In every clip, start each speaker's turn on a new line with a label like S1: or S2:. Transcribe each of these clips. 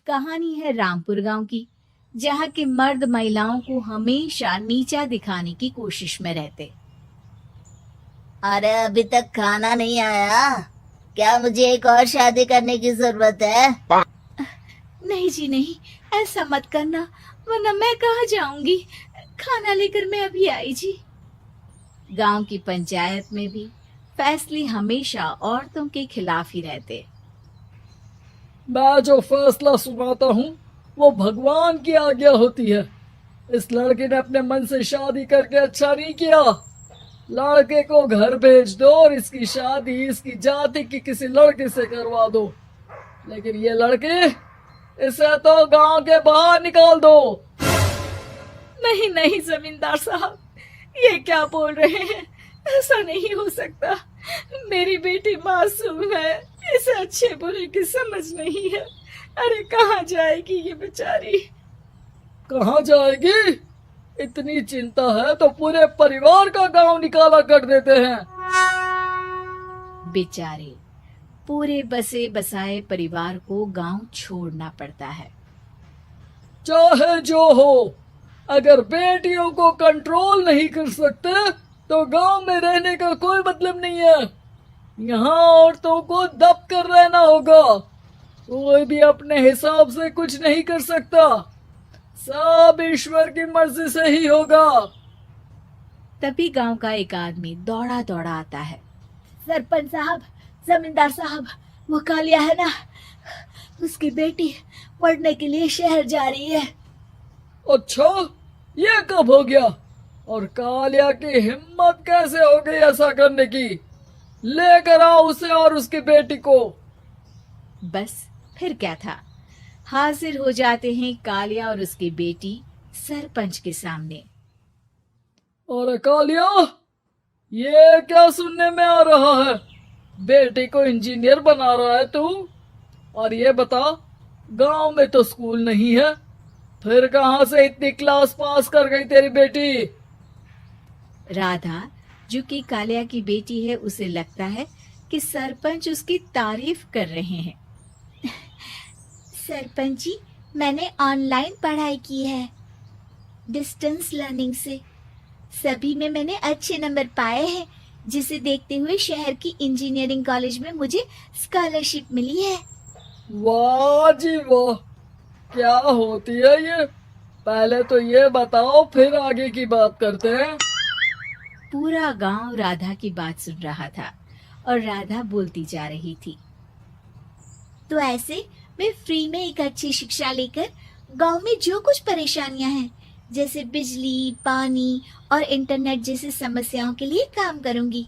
S1: कहानी है रामपुर गांव की, जहाँ के मर्द महिलाओं को हमेशा नीचा दिखाने की कोशिश में रहते।
S2: अरे अभी तक खाना नहीं आया। क्या मुझे एक और शादी करने की जरूरत है?
S1: नहीं जी नहीं, ऐसा मत करना, वरना मैं कहाँ जाऊंगी। खाना लेकर मैं अभी आई जी। गांव की पंचायत में भी फैसले हमेशा औरतों के खिलाफ ही रहते।
S3: मैं जो फैसला सुनाता हूँ वो भगवान की आज्ञा होती है। इस लड़के ने अपने मन से शादी करके अच्छा नहीं किया। लड़के को घर भेज दो और इसकी शादी इसकी जाति की किसी लड़के से करवा दो। लेकिन ये लड़के, इसे तो गांव के बाहर निकाल दो।
S1: नहीं नहीं जमींदार साहब, ये क्या बोल रहे हैं? ऐसा नहीं हो सकता। मेरी बेटी मासूम है, इसे अच्छे बुरे की समझ नहीं है। अरे कहाँ जाएगी ये बेचारी?
S3: कहाँ जाएगी? इतनी चिंता है तो पूरे परिवार का गांव निकाला कर देते हैं।
S1: बेचारे पूरे बसे बसाए परिवार को गांव छोड़ना पड़ता है।
S3: चाहे जो हो, अगर बेटियों को कंट्रोल नहीं कर सकते तो गांव में रहने का कोई मतलब नहीं है। यहाँ औरतों को दब कर रहना होगा। कोई भी अपने हिसाब से कुछ नहीं कर सकता। सब ईश्वर की मर्जी से ही होगा।
S1: तभी गांव का एक आदमी दौड़ा दौड़ा आता है। सरपंच साहब, जमींदार साहब, वो कालिया है ना, उसकी बेटी पढ़ने के लिए शहर जा रही है।
S3: अच्छा, ये कब हो गया? और कालिया की हिम्मत कैसे हो गई ऐसा करने की? लेकर आओ उसे और उसकी बेटी को।
S1: बस फिर क्या था, हाजिर हो जाते हैं कालिया और उसकी बेटी सरपंच के सामने।
S3: और कालिया, ये क्या सुनने में आ रहा है? बेटी को इंजीनियर बना रहा है तू? और ये बता, गांव में तो स्कूल नहीं है, फिर कहां से इतनी क्लास पास कर गई तेरी बेटी?
S1: राधा, जो कि कालिया की बेटी है, उसे लगता है कि सरपंच उसकी तारीफ कर रहे हैं। सरपंच जी, मैंने ऑनलाइन पढ़ाई की है, डिस्टेंस लर्निंग से। सभी में मैंने अच्छे नंबर पाए हैं, जिसे देखते हुए शहर की इंजीनियरिंग कॉलेज में मुझे स्कॉलरशिप मिली है।
S3: वाह जी वाह, क्या होती है ये? पहले तो ये बताओ, फिर आगे की बात करते हैं।
S1: पूरा गांव राधा की बात सुन रहा था और राधा बोलती जा रही थी। तो ऐसे मैं फ्री में एक अच्छी शिक्षा लेकर गांव में जो कुछ परेशानियां हैं, जैसे बिजली, पानी और इंटरनेट जैसी समस्याओं के लिए काम करूंगी।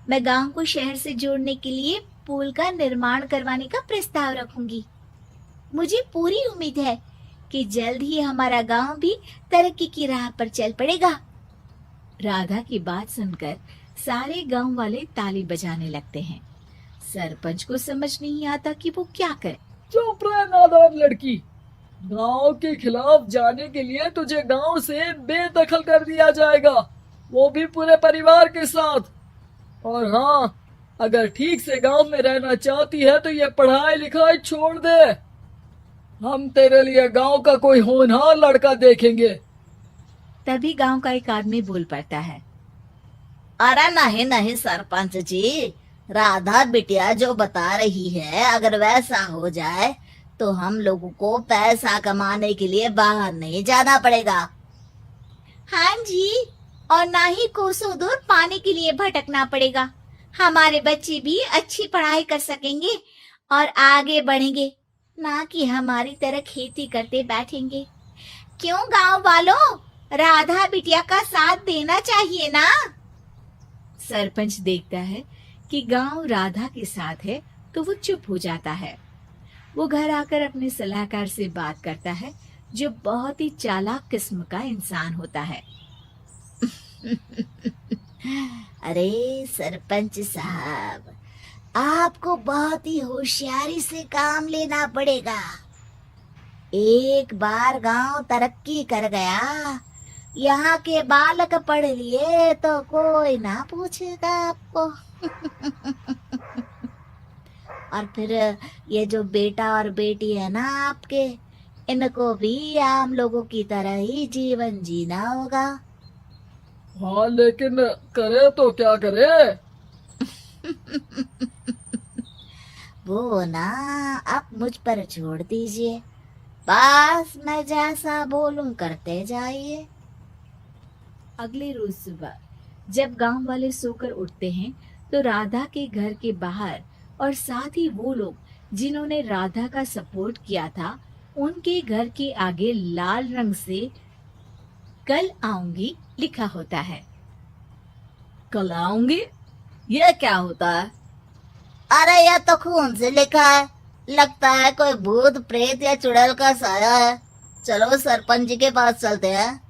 S1: मैं गांव को शहर से जोड़ने के लिए पुल का निर्माण करवाने का प्रस्ताव रखूंगी। मुझे पूरी उम्मीद है कि जल्द ही हमारा गांव भी तरक्की की राह पर चल पड़ेगा। राधा की बात सुनकर सारे गांव वाले ताली बजाने लगते हैं। सरपंच को समझ नहीं आता कि वो क्या करे।
S3: चुप रह नादान लड़की। गांव के खिलाफ जाने के लिए तुझे गांव से बेदखल कर दिया जाएगा, वो भी पूरे परिवार के साथ। और हाँ, अगर ठीक से गांव में रहना चाहती है तो ये पढ़ाई लिखाई छोड़ दे। हम तेरे लिए गांव का कोई होनहार लड़का देखेंगे।
S1: तभी गांव का एक आदमी बोल पड़ता है।
S2: अरे नहीं नहीं सरपंच जी, राधा बिटिया जो बता रही है, अगर वैसा हो जाए तो हम लोगों को पैसा कमाने के लिए बाहर नहीं जाना पड़ेगा। हाँ जी, और ना ही कोसों दूर पाने के लिए भटकना पड़ेगा। हमारे बच्चे भी अच्छी पढ़ाई कर सकेंगे और आगे बढ़ेंगे, ना कि हमारी तरह खेती करते बैठेंगे। क्यों गांव वालों, राधा बिटिया का साथ देना चाहिए ना।
S1: सरपंच देखता है कि गांव राधा के साथ है तो वो चुप हो जाता है। वो घर आकर अपने सलाहकार से बात करता है, जो बहुत ही चालाक किस्म का इंसान होता है।
S2: अरे सरपंच साहब, आपको बहुत ही होशियारी से काम लेना पड़ेगा। एक बार गांव तरक्की कर गया, यहाँ के बालक पढ़ लिए तो कोई ना पूछेगा आपको। और फिर ये जो बेटा और बेटी है ना आपके, इनको भी आम लोगों की तरह ही जीवन जीना होगा।
S3: हाँ, लेकिन करे तो क्या करे?
S2: वो ना आप मुझ पर छोड़ दीजिए, बस मैं जैसा बोलूं करते जाइए।
S1: अगले रोज सुबह जब गांव वाले सोकर उठते हैं तो राधा के घर के बाहर और साथ ही वो लोग जिन्होंने राधा का सपोर्ट किया था उनके घर के आगे लाल रंग से कल आऊंगी लिखा होता है।
S2: कल आऊंगी, ये क्या होता है? अरे यह तो खून से लिखा है, लगता है कोई भूत प्रेत या चुड़ैल का साया है। चलो सरपंच जी के पास चलते हैं।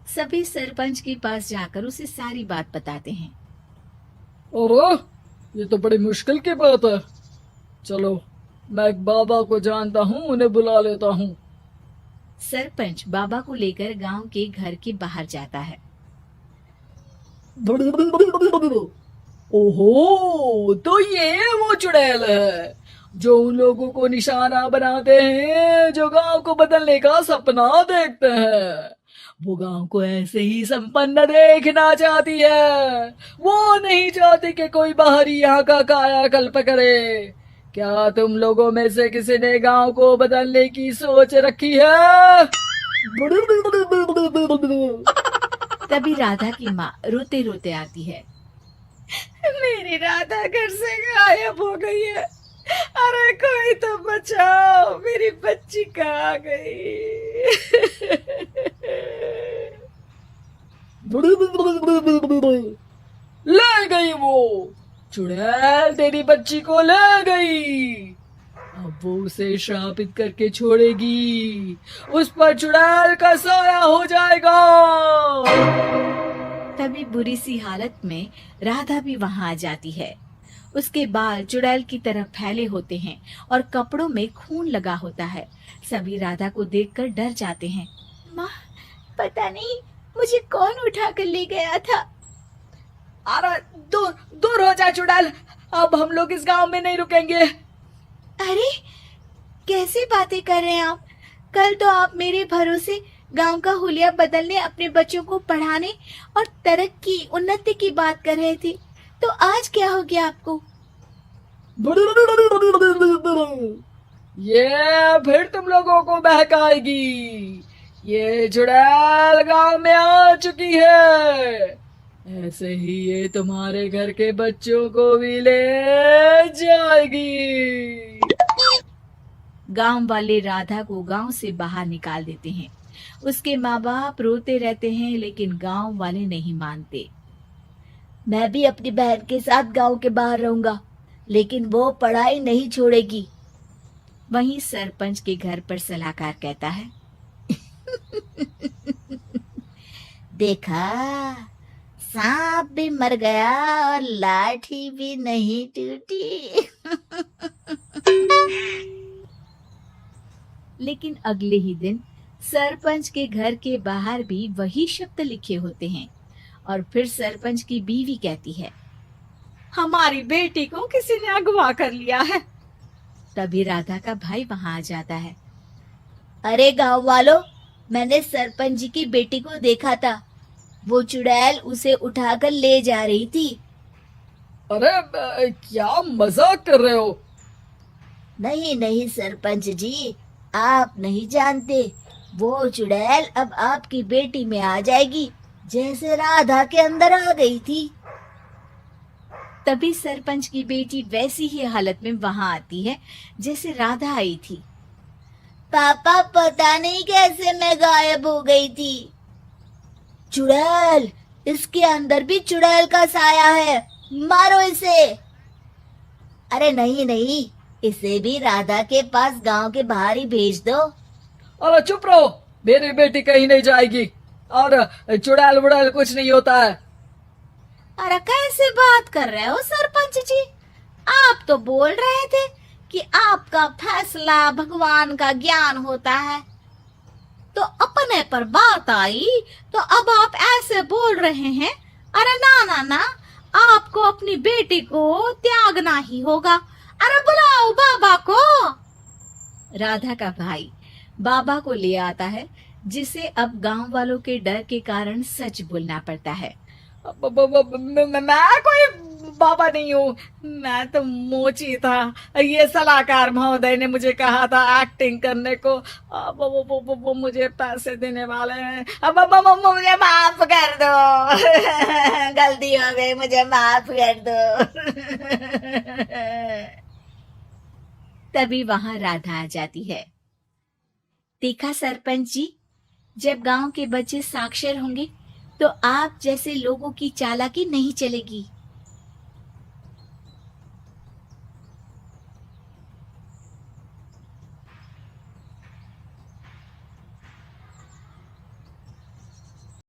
S1: सभी सरपंच के पास जाकर उसे सारी बात बताते हैं।
S3: और ये तो बड़ी मुश्किल की बात है। चलो, मैं एक बाबा को जानता हूँ, उन्हें बुला लेता हूँ।
S1: सरपंच बाबा को लेकर गांव के घर के बाहर जाता है।
S3: ओहो, तो ये वो चुड़ैल है जो उन लोगों को निशाना बनाते हैं जो गांव को बदलने का सपना देखते हैं। वो गांव को ऐसे ही संपन्न देखना चाहती है। वो नहीं चाहती कि कोई बाहरी यहाँ का कायाकल्प करे। क्या तुम लोगों में से किसी ने गांव को बदलने की सोच रखी है?
S1: तभी राधा की माँ रोते रोते आती है। मेरी राधा घर से गायब हो गई है। अरे कोई तो बचाओ, मेरी बच्ची कहाँ गई?
S3: ले गई वो चुड़ैल, तेरी बच्ची को ले गई। अब वो उसे श्रापित करके छोड़ेगी, उस पर चुड़ैल का साया हो जाएगा।
S1: तभी बुरी सी हालत में राधा भी वहां आ जाती है। उसके बाल चुड़ैल की तरह फैले होते हैं और कपड़ों में खून लगा होता है। सभी राधा को देखकर डर जाते हैं। माँ, पता नहीं मुझे कौन उठा कर ले गया था।
S3: अरे दूर दूर हो जा चुड़ैल, अब हम लोग इस गांव में नहीं रुकेंगे।
S1: अरे कैसी बातें कर रहे हैं आप? कल तो आप मेरे भरोसे गांव का हुलिया बदलने, अपने बच्चों को पढ़ाने और तरक्की उन्नति की बात कर रहे थे, तो आज क्या हो गया आपको?
S3: ये फिर तुम लोगों को बहकाएगी। ये चुड़ैल गांव में आ चुकी है, ऐसे ही ये तुम्हारे घर के बच्चों को भी ले जाएगी।
S1: गांव वाले राधा को गांव से बाहर निकाल देते हैं। उसके माँ बाप रोते रहते हैं लेकिन गांव वाले नहीं मानते।
S2: मैं भी अपनी बहन के साथ गांव के बाहर रहूंगा, लेकिन वो पढ़ाई नहीं छोड़ेगी।
S1: वहीं सरपंच के घर पर सलाहकार कहता है।
S2: देखा, सांप भी मर गया और लाठी भी नहीं टूटी।
S1: लेकिन अगले ही दिन सरपंच के घर के बाहर भी वही शब्द लिखे होते हैं और फिर सरपंच की बीवी कहती है, हमारी बेटी को किसी ने अगवा कर लिया है। तभी राधा का भाई वहां आ जाता है।
S2: अरे गांव वालों, मैंने सरपंच जी की बेटी को देखा था, वो चुड़ैल उसे उठाकर ले जा रही थी।
S3: अरे क्या मजाक कर रहे हो?
S2: नहीं नहीं सरपंच जी, आप नहीं जानते, वो चुड़ैल अब आपकी बेटी में आ जाएगी, जैसे राधा के अंदर आ गई थी।
S1: तभी सरपंच की बेटी वैसी ही हालत में वहां आती है जैसे राधा आई थी।
S2: पापा, पता नहीं कैसे मैं गायब हो गई थी। चुड़ैल, इसके अंदर भी चुड़ैल का साया है, मारो इसे। अरे नहीं नहीं, इसे भी राधा के पास गांव के बाहर ही भेज दो।
S3: अरे चुप रहो, मेरी बेटी कहीं नहीं जाएगी और चुड़ैल वुड़ैल कुछ नहीं होता है।
S1: अरे कैसे बात कर रहे हो सरपंच जी? आप तो बोल रहे थे कि आपका फैसला भगवान का ज्ञान होता है, तो अपने पर बात आई तो अब आप ऐसे बोल रहे हैं। अरे ना ना ना, आपको अपनी बेटी को त्यागना ही होगा। अरे बुलाओ बाबा को। राधा का भाई बाबा को ले आता है, जिसे अब गांव वालों के डर के कारण सच बोलना पड़ता है।
S3: मैं कोई बाबा नहीं हूँ, मैं तो मोची था। ये सलाहकार महोदय ने मुझे कहा था एक्टिंग करने को। अब वो मुझे पैसे देने वाले हैं। अब मुझे माफ कर दो।
S2: गलती हो गई, मुझे माफ कर दो।
S1: तभी वहां राधा आ जाती है। देखा सरपंच जी, जब गांव के बच्चे साक्षर होंगे तो आप जैसे लोगों की चालाकी नहीं चलेगी।